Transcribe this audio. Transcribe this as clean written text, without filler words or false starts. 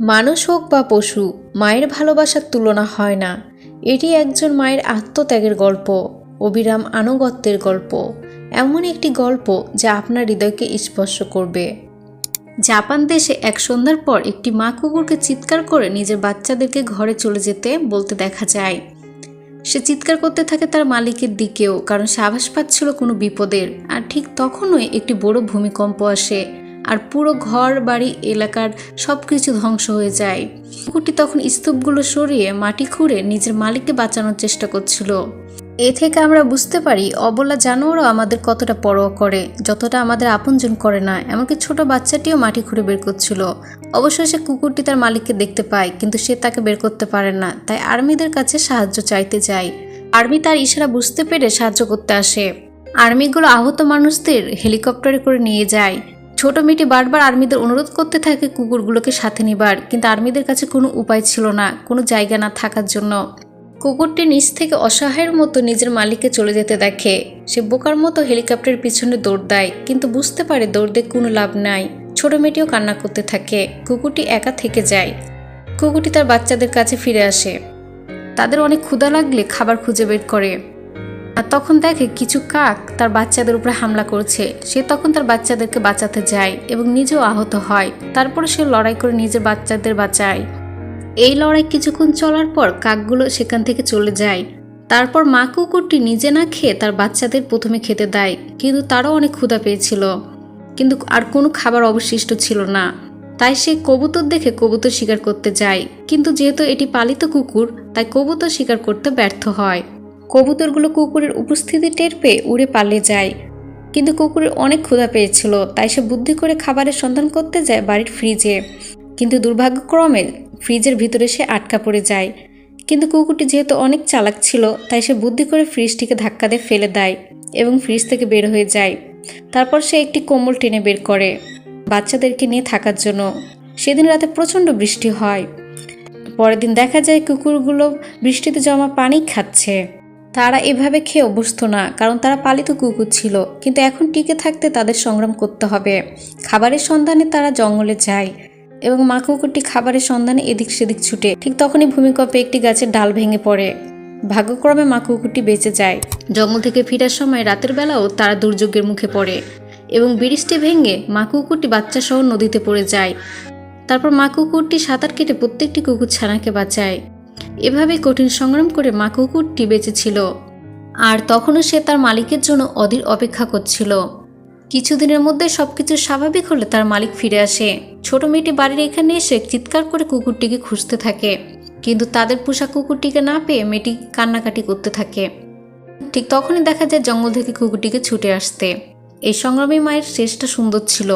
মানুষ হোক বা পশু, মায়ের ভালোবাসার তুলনা হয় না। এটি একজন মায়ের আত্মত্যাগের গল্প, অবিরাম আনুগত্যের গল্প, এমন একটি গল্প যা আপনার হৃদয়কে স্পর্শ করবে। জাপান দেশে এক সন্ধ্যার পর একটি মা কুকুরকে চিৎকার করে নিজের বাচ্চাদেরকে ঘরে চলে যেতে বলতে দেখা যায়। সে চিৎকার করতে থাকে তার মালিকের দিকেও, কারণ সে আভাস পাচ্ছিল কোনো বিপদের। আর ঠিক তখনই একটি বড় ভূমিকম্প আসে, আর পুরো ঘর বাড়ি এলাকার সব কিছু ধ্বংস হয়ে যায়। কুকুরটি তখন স্তূপগুলো সরিয়ে মাটি খুঁড়ে নিজের মালিককে বাঁচানোর চেষ্টা করছিল। এ থেকে আমরা বুঝতে পারি অবলা জানোয়ারও আমাদের কতটা পরোয়া করে, যতটা আমাদের আপনজন করে না। এমনকি ছোট বাচ্চাটিও মাটি খুঁড়ে বের করছিল। অবশেষে কুকুরটি তার মালিককে দেখতে পায়, কিন্তু সে তাকে বের করতে পারে না, তাই আর্মিদের কাছে সাহায্য চাইতে যায়। আর্মি তার ইশারা বুঝতে পেরে সাহায্য করতে আসে। আর্মিগুলো আহত মানুষদের হেলিকপ্টারে করে নিয়ে যায়। ছোট মেয়েটি বারবার আর্মিদের অনুরোধ করতে থাকে কুকুরগুলোকে সাথে নিবার, কিন্তু আর্মিদের কাছে কোনো উপায় ছিল না, কোনো জায়গা না থাকার জন্য। কুকুরটি নিচ থেকে অসহায়ের মতো নিজের মালিককে চলে যেতে দেখে। সে বোকার মতো হেলিকপ্টারের পিছনে দৌড় দেয়, কিন্তু বুঝতে পারে দৌড় দিয়ে কোনো লাভ নাই। ছোট মেয়েটিও কান্না করতে থাকে। কুকুরটি একা থেকে যায়। কুকুরটি তার বাচ্চাদের কাছে ফিরে আসে। তাদের অনেক ক্ষুধা লাগলে খাবার খুঁজে বের করে। আর তখন দেখে কিছু কাক তার বাচ্চাদের উপরে হামলা করছে। সে তখন তার বাচ্চাদেরকে বাঁচাতে যায় এবং নিজেও আহত হয়। তারপরে সে লড়াই করে নিজের বাচ্চাদের বাঁচায়। এই লড়াই কিছুক্ষণ চলার পর কাকগুলো সেখান থেকে চলে যায়। তারপর মা কুকুরটি নিজে না খেয়ে তার বাচ্চাদের প্রথমে খেতে দেয়, কিন্তু তারও অনেক ক্ষুধা পেয়েছিল, কিন্তু আর কোনো খাবার অবশিষ্ট ছিল না। তাই সে কবুতর দেখে কবুতর শিকার করতে যায়, কিন্তু যেহেতু এটি পালিত কুকুর, তাই কবুতর শিকার করতে ব্যর্থ হয়। কবুতরগুলো কুকুরের উপস্থিতি টের পেয়ে উড়ে পালিয়ে যায়, কিন্তু কুকুরের অনেক ক্ষুধা পেয়েছিল, তাই সে বুদ্ধি করে খাবারের সন্ধান করতে যায় বাড়ির ফ্রিজে। কিন্তু দুর্ভাগ্যক্রমে ফ্রিজের ভিতরে সে আটকা পড়ে যায়। কিন্তু কুকুরটি যেহেতু অনেক চালাক ছিল, তাই সে বুদ্ধি করে ফ্রিজটিকে ধাক্কা দিয়ে ফেলে দেয় এবং ফ্রিজ থেকে বের হয়ে যায়। তারপর সে একটি কম্বল টেনে বের করে বাচ্চাদেরকে নিয়ে থাকার জন্য। সেদিন রাতে প্রচণ্ড বৃষ্টি হয়। পরের দিন দেখা যায় কুকুরগুলো বৃষ্টিতে জমা পানি খাচ্ছে। তারা এভাবে খেয়ে অভ্যস্ত না, কারণ তারা পালিত কুকুর ছিল, কিন্তু এখন টিকে থাকতে তাদের সংগ্রাম করতে হবে। খাবারের সন্ধানে তারা জঙ্গলে যায় এবং মা কুকুরটি খাবারের সন্ধানে এদিক সেদিক ছুটে। ঠিক তখনই ভূমিকম্পে একটি গাছের ডাল ভেঙে পড়ে। ভাগ্যক্রমে মা কুকুরটি বেঁচে যায়। জঙ্গল থেকে ফেরার সময় রাতের বেলাও তারা দুর্যোগের মুখে পড়ে এবং ব্রিজটি ভেঙে মা কুকুরটি বাচ্চা সহ নদীতে পড়ে যায়। তারপর মা কুকুরটি সাঁতার কেটে প্রত্যেকটি কুকুর ছানাকে বাঁচায়। এভাবে কঠিন সংগ্রাম করে মা কুকুরটি বেঁচেছিল, আর তখনও সে তার মালিকের জন্য অধীর অপেক্ষা করছিল। কিছুদিনের মধ্যে সবকিছু স্বাভাবিক হলে তার মালিক ফিরে আসে। ছোট মেয়েটি বাড়ির এখানে এসে চিৎকার করে কুকুরটিকে খুঁজতে থাকে, কিন্তু তাদের পোষা কুকুরটিকে না পেয়ে মেয়েটি কান্নাকাটি করতে থাকে। ঠিক তখনই দেখা যায় জঙ্গল থেকে কুকুরটিকে ছুটে আসতে। এই সংগ্রামী মায়ের শেষটা সুন্দর ছিল।